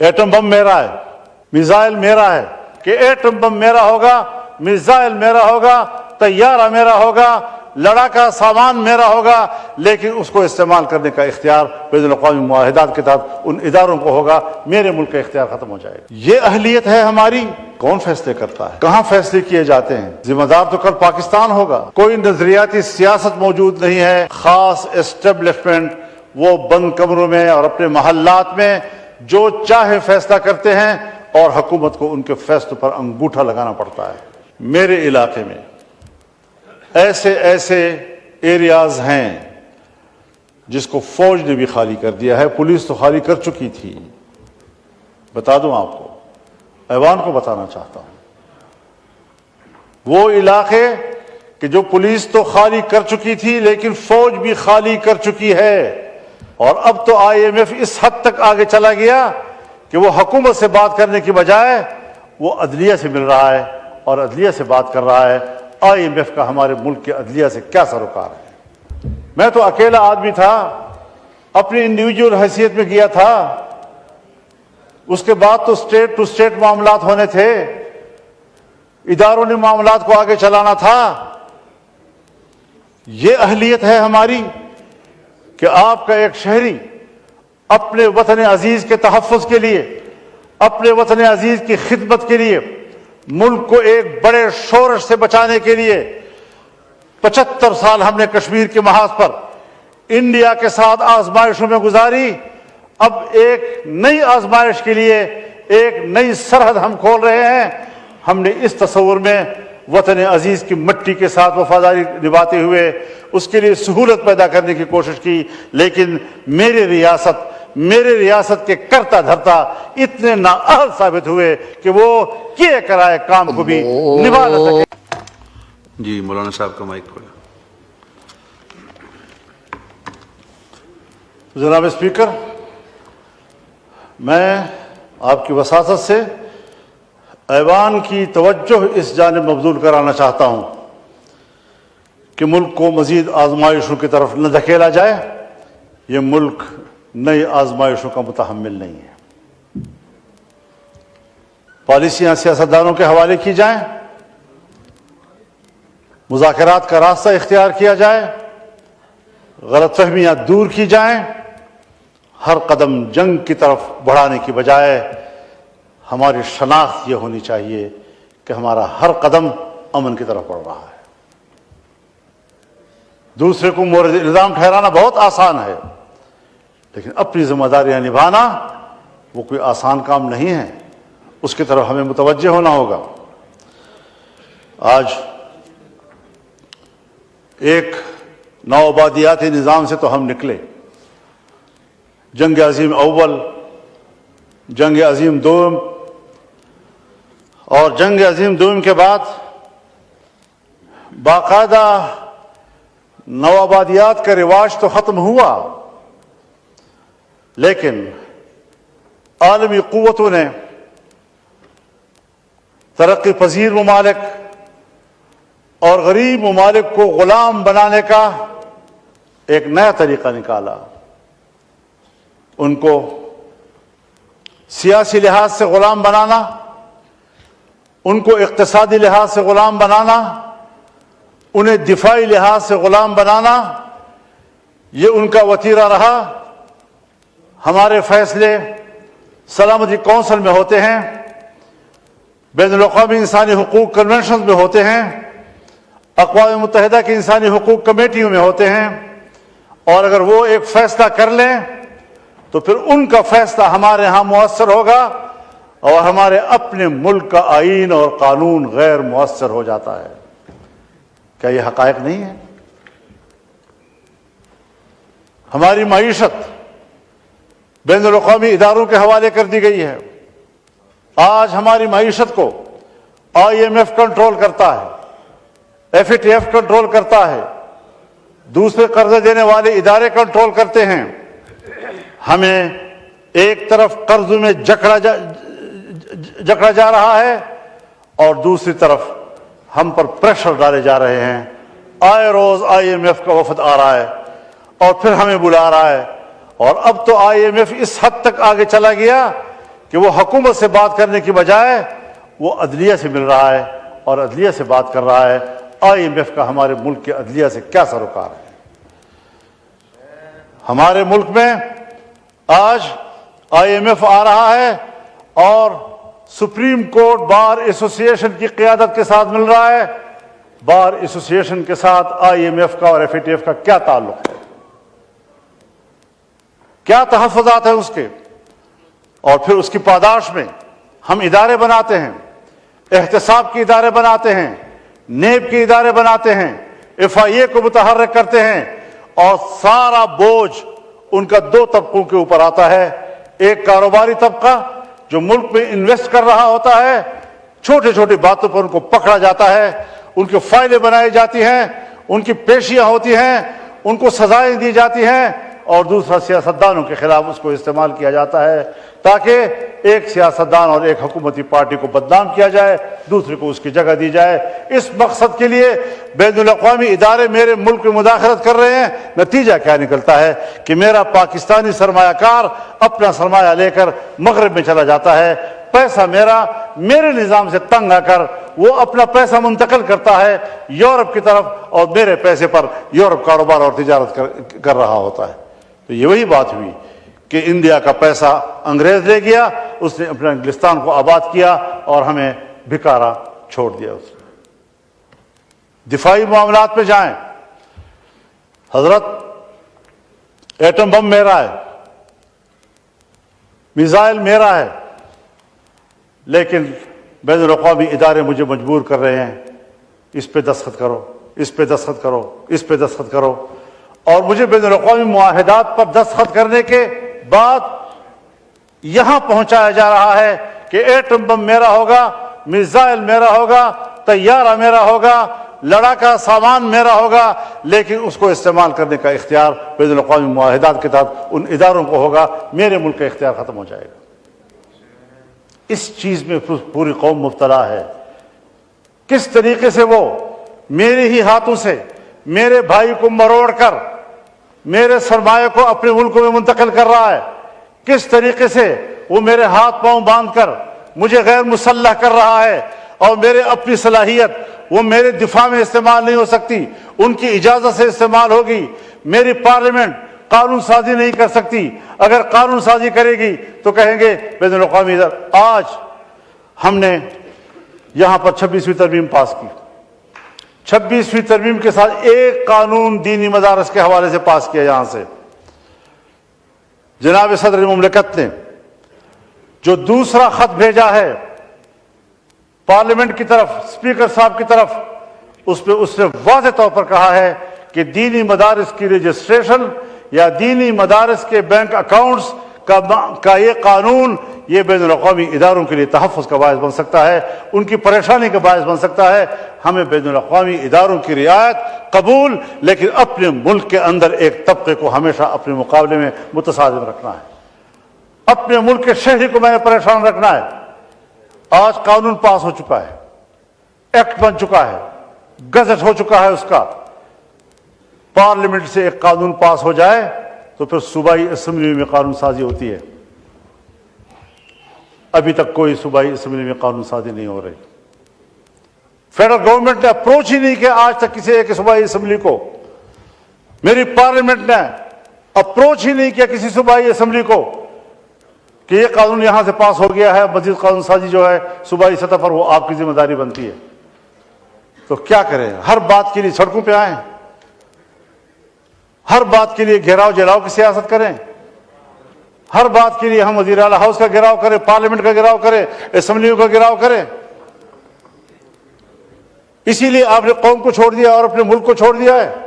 Atom bomb میرا ہے، missile میرا ہے، کہ ایٹم بم میرا ہوگا، میزائل میرا ہوگا، طیارہ میرا ہوگا، لڑاکا سامان میرا ہوگا، لیکن اس کو استعمال کرنے کا اختیار بین الاقوامی معاہدات کے تحت ان اداروں کو ہوگا، میرے ملک کا اختیار ختم ہو جائے گا۔ یہ اہلیت ہے ہماری؟ کون فیصلے کرتا ہے؟ کہاں فیصلے کیے جاتے ہیں؟ ذمہ دار تو کل پاکستان ہوگا۔ کوئی نظریاتی سیاست موجود نہیں ہے، خاص اسٹیبلشمنٹ وہ بند کمروں میں اور اپنے محلات میں جو چاہے فیصلہ کرتے ہیں، اور حکومت کو ان کے فیصلوں پر انگوٹھا لگانا پڑتا ہے۔ میرے علاقے میں ایسے ایریاز ہیں جس کو فوج نے بھی خالی کر دیا ہے، پولیس تو خالی کر چکی تھی۔ بتا دوں آپ کو، ایوان کو بتانا چاہتا ہوں، وہ علاقے کہ جو پولیس تو خالی کر چکی تھی لیکن فوج بھی خالی کر چکی ہے، اور اب تو آئی ایم ایف اس حد تک آگے چلا گیا کہ وہ حکومت سے بات کرنے کی بجائے وہ عدلیہ سے مل رہا ہے اور عدلیہ سے بات کر رہا ہے۔ آئی ایم ایف کا ہمارے ملک کے عدلیہ سے کیا سروکار ہے؟ میں تو اکیلا آدمی تھا، اپنی انڈیویجول حیثیت میں گیا تھا، اس کے بعد تو اسٹیٹ ٹو اسٹیٹ معاملات ہونے تھے، اداروں نے معاملات کو آگے چلانا تھا۔ یہ اہلیت ہے ہماری کہ آپ کا ایک شہری اپنے وطن عزیز کے تحفظ کے لیے، اپنے وطن عزیز کی خدمت کے لیے، ملک کو ایک بڑے شورش سے بچانے کے لیے 75 سال ہم نے کشمیر کے محاذ پر انڈیا کے ساتھ آزمائشوں میں گزاری، اب ایک نئی آزمائش کے لیے ایک نئی سرحد ہم کھول رہے ہیں۔ ہم نے اس تصور میں وطن عزیز کی مٹی کے ساتھ وفاداری نبھاتے ہوئے اس کے لیے سہولت پیدا کرنے کی کوشش کی، لیکن میری ریاست کے کرتا دھرتا اتنے نااہل ثابت ہوئے کہ وہ کیے کرائے کام کو بھی نبھا نہ سکے۔ جی مولانا صاحب کا مائک کھولا۔ جناب اسپیکر، میں آپ کی وساطت سے ایوان کی توجہ اس جانب مبذول کرانا چاہتا ہوں کہ ملک کو مزید آزمائشوں کی طرف نہ دھکیلا جائے۔ یہ ملک نئی آزمائشوں کا متحمل نہیں ہے۔ پالیسیاں سیاستدانوں کے حوالے کی جائیں، مذاکرات کا راستہ اختیار کیا جائے، غلط فہمیاں دور کی جائیں، ہر قدم جنگ کی طرف بڑھانے کی بجائے ہماری شناخت یہ ہونی چاہیے کہ ہمارا ہر قدم امن کی طرف بڑھ رہا ہے۔ دوسرے کو مورد الزام ٹھہرانا بہت آسان ہے، لیکن اپنی ذمہ داریاں نبھانا وہ کوئی آسان کام نہیں ہے، اس کی طرف ہمیں متوجہ ہونا ہوگا۔ آج ایک نوآبادیاتی نظام سے تو ہم نکلے، جنگ عظیم اول، جنگ عظیم دوم، اور جنگ عظیم دوم کے بعد باقاعدہ نوآبادیات کا رواج تو ختم ہوا، لیکن عالمی قوتوں نے ترقی پذیر ممالک اور غریب ممالک کو غلام بنانے کا ایک نیا طریقہ نکالا۔ ان کو سیاسی لحاظ سے غلام بنانا، ان کو اقتصادی لحاظ سے غلام بنانا، انہیں دفاعی لحاظ سے غلام بنانا، یہ ان کا وتیرہ رہا۔ ہمارے فیصلے سلامتی کونسل میں ہوتے ہیں، بین الاقوامی انسانی حقوق کنونشن میں ہوتے ہیں، اقوام متحدہ کی انسانی حقوق کمیٹیوں میں ہوتے ہیں، اور اگر وہ ایک فیصلہ کر لیں تو پھر ان کا فیصلہ ہمارے ہاں مؤثر ہوگا، اور ہمارے اپنے ملک کا آئین اور قانون غیر مؤثر ہو جاتا ہے۔ کیا یہ حقائق نہیں ہے؟ ہماری معیشت بین الاقوامی اداروں کے حوالے کر دی گئی ہے۔ آج ہماری معیشت کو آئی ایم ایف کنٹرول کرتا ہے، F A T F control کرتا ہے، دوسرے قرضے دینے والے ادارے کنٹرول کرتے ہیں۔ ہمیں ایک طرف قرض میں جکڑا جا رہا ہے اور دوسری طرف ہم پر پریشر ڈالے جا رہے ہیں۔ آئے روز آئی ایم ایف کا وفد آ رہا ہے اور پھر ہمیں بلا رہا ہے، اور اب تو آئی ایم ایف اس حد تک آگے چلا گیا کہ وہ حکومت سے بات کرنے کی بجائے وہ عدلیہ سے مل رہا ہے اور عدلیہ سے بات کر رہا ہے۔ IMF کا ہمارے ملک کے عدلیہ سے کیا سروکار ہے؟ ہمارے ملک میں آج IMF آ رہا ہے اور سپریم کورٹ بار ایسوسی ایشن کی قیادت کے ساتھ مل رہا ہے۔ بار ایسوسی ایشن کے ساتھ IMF کا اور FATF کا کیا تعلق ہے؟ کیا تحفظات ہیں اس کے؟ اور پھر اس کی پاداش میں ہم ادارے بناتے ہیں، احتساب کے ادارے بناتے ہیں، نیب کے ادارے بناتے ہیں، FIA کو متحرک کرتے ہیں، اور سارا بوجھ ان کا دو طبقوں کے اوپر آتا ہے۔ ایک کاروباری طبقہ جو ملک میں انویسٹ کر رہا ہوتا ہے، چھوٹی چھوٹی باتوں پر ان کو پکڑا جاتا ہے، ان کی فائلیں بنائی جاتی ہیں، ان کی پیشیاں ہوتی ہیں، ان کو سزائیں دی جاتی ہیں، اور دوسرا سیاستدانوں کے خلاف اس کو استعمال کیا جاتا ہے تاکہ ایک سیاستدان اور ایک حکومتی پارٹی کو بدنام کیا جائے، دوسرے کو اس کی جگہ دی جائے۔ اس مقصد کے لیے بین الاقوامی ادارے میرے ملک میں مداخلت کر رہے ہیں۔ نتیجہ کیا نکلتا ہے کہ میرا پاکستانی سرمایہ کار اپنا سرمایہ لے کر مغرب میں چلا جاتا ہے، پیسہ میرے نظام سے تنگ آ کر وہ اپنا پیسہ منتقل کرتا ہے یورپ کی طرف، اور میرے پیسے پر یورپ کاروبار اور تجارت کر رہا ہوتا ہے۔ تو یہ وہی بات ہوئی کہ انڈیا کا پیسہ انگریز لے گیا، اس نے اپنا انگلستان کو آباد کیا اور ہمیں بھکارا چھوڑ دیا۔ اس نے دفاعی معاملات پہ جائیں، حضرت ایٹم بم میرا ہے، میزائل میرا ہے، لیکن بین الاقوامی ادارے مجھے مجبور کر رہے ہیں اس پہ دستخط کرو، اس پہ دستخط کرو، اس پہ دستخط کرو، اور مجھے بین الاقوامی معاہدات پر دستخط کرنے کے بعد یہاں پہنچایا جا رہا ہے کہ ایٹم بم میرا ہوگا، میزائل میرا ہوگا، طیارہ میرا ہوگا، لڑاکا سامان میرا ہوگا، لیکن اس کو استعمال کرنے کا اختیار بین الاقوامی معاہدات کے تحت ان اداروں کو ہوگا۔ میرے ملک کا اختیار ختم ہو جائے گا۔ اس چیز میں پوری قوم مبتلا ہے۔ کس طریقے سے وہ میرے ہی ہاتھوں سے میرے بھائی کو مروڑ کر میرے سرمایہ کو اپنے ملکوں میں منتقل کر رہا ہے، کس طریقے سے وہ میرے ہاتھ پاؤں باندھ کر مجھے غیر مسلح کر رہا ہے، اور میرے اپنی صلاحیت وہ میرے دفاع میں استعمال نہیں ہو سکتی، ان کی اجازت سے استعمال ہوگی۔ میری پارلیمنٹ قانون سازی نہیں کر سکتی، اگر قانون سازی کرے گی تو کہیں گے بین الاقوامی آج ہم نے یہاں پر 26ویں ترمیم پاس کی، 26ویں ترمیم کے ساتھ ایک قانون دینی مدارس کے حوالے سے پاس کیا یہاں سے۔ جناب صدر مملکت نے جو دوسرا خط بھیجا ہے پارلیمنٹ کی طرف، اسپیکر صاحب کی طرف، اس پہ اس نے واضح طور پر کہا ہے کہ دینی مدارس کی رجسٹریشن یا دینی مدارس کے بینک اکاؤنٹس کا یہ قانون یہ بین الاقوامی اداروں کے لیے تحفظ کا باعث بن سکتا ہے، ان کی پریشانی کا باعث بن سکتا ہے۔ ہمیں بین الاقوامی اداروں کی رعایت قبول، لیکن اپنے ملک کے اندر ایک طبقے کو ہمیشہ اپنے مقابلے میں متصادم رکھنا ہے، اپنے ملک کے شہری کو میں نے پریشان رکھنا ہے۔ آج قانون پاس ہو چکا ہے، ایکٹ بن چکا ہے، گزٹ ہو چکا ہے اس کا۔ پارلیمنٹ سے ایک قانون پاس ہو جائے تو پھر صوبائی اسمبلی میں قانون سازی ہوتی ہے۔ ابھی تک کوئی صوبائی اسمبلی میں قانون سازی نہیں ہو رہی۔ فیڈرل گورنمنٹ نے اپروچ ہی نہیں کیا آج تک کسی ایک صوبائی اسمبلی کو۔ میری پارلیمنٹ نے اپروچ ہی نہیں کیا کسی صوبائی اسمبلی کو کہ یہ قانون یہاں سے پاس ہو گیا ہے، مزید قانون سازی جو ہے صوبائی سطح پر وہ آپ کی ذمہ داری بنتی ہے۔ تو کیا کریں؟ ہر بات کے لیے سڑکوں پہ آئیں، ہر بات کے لیے گھیراؤ جلاؤ کی سیاست کریں، ہر بات کے لیے ہم وزیر اعلیٰ ہاؤس کا گھیراؤ کریں، پارلیمنٹ کا گھیراؤ کریں، اسمبلیوں کا گھیراؤ کریں۔ اسی لیے آپ نے قوم کو چھوڑ دیا اور اپنے ملک کو چھوڑ دیا ہے۔